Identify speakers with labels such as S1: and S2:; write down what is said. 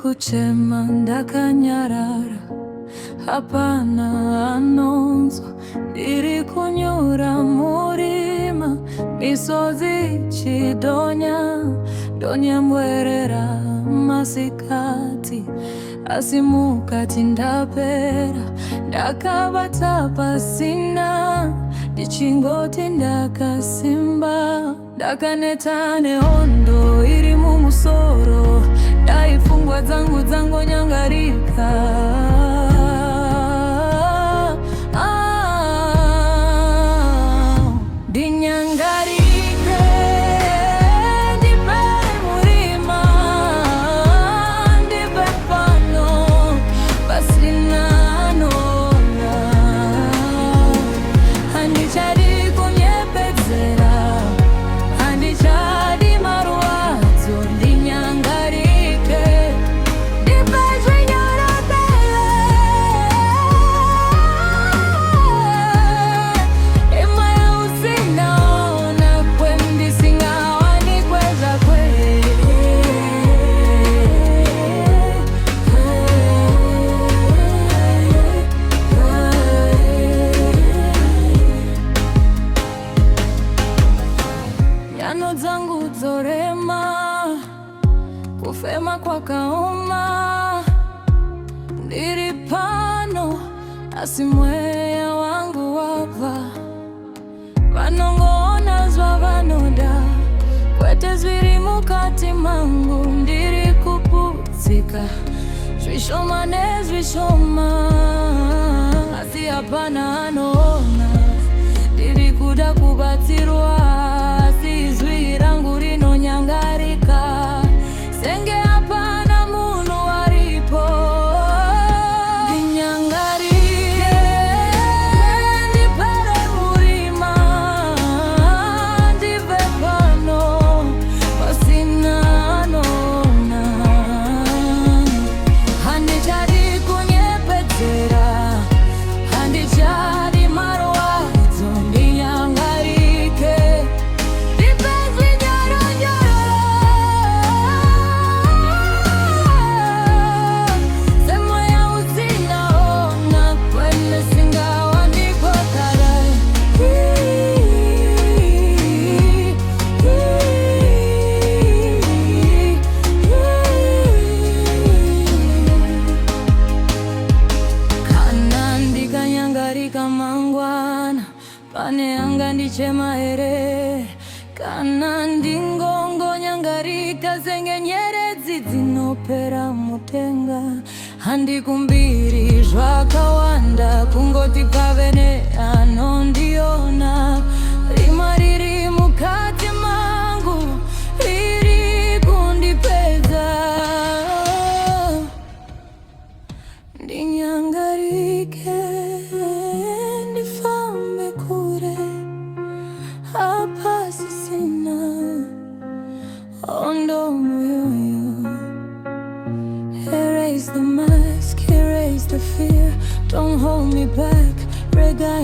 S1: kuchema ndakanyarara hapana anonzo ndiri kunyura murima misozi chidonya mbwerera masikati asimukati ndapera ndakabata pasina ndichingoti ndakasimba ndakanetane hondo iri mumusoro ndaifungwa dzangu nyangarika Nyano zangu dzorema kufema kwa kauma ndiri pano asi mweya wangu wapa vanongoona zva vanoda kwete zviri mukati mangu ndiri kuputsika zvishoma nezvishoma asi hapana anoona ndiri kuda kubatsirwa zwi rangu rinonyangarika senge hapana munhu waripo ndinyangarike ndipere murima ndive pano pasina anona handichadi kunyepedzera handichadi marwadzo ndinyangarike mangwana pane anga ndichema here kana ndingongo nyangarika senge nyeredzi dzinopera mutenga handikumbiri zvakawanda kungoti pave neanondiona rima riri mukati mangu riri kundipedza ndinyangarike Erase the mask, erase the fear. Don't hold me back. Rega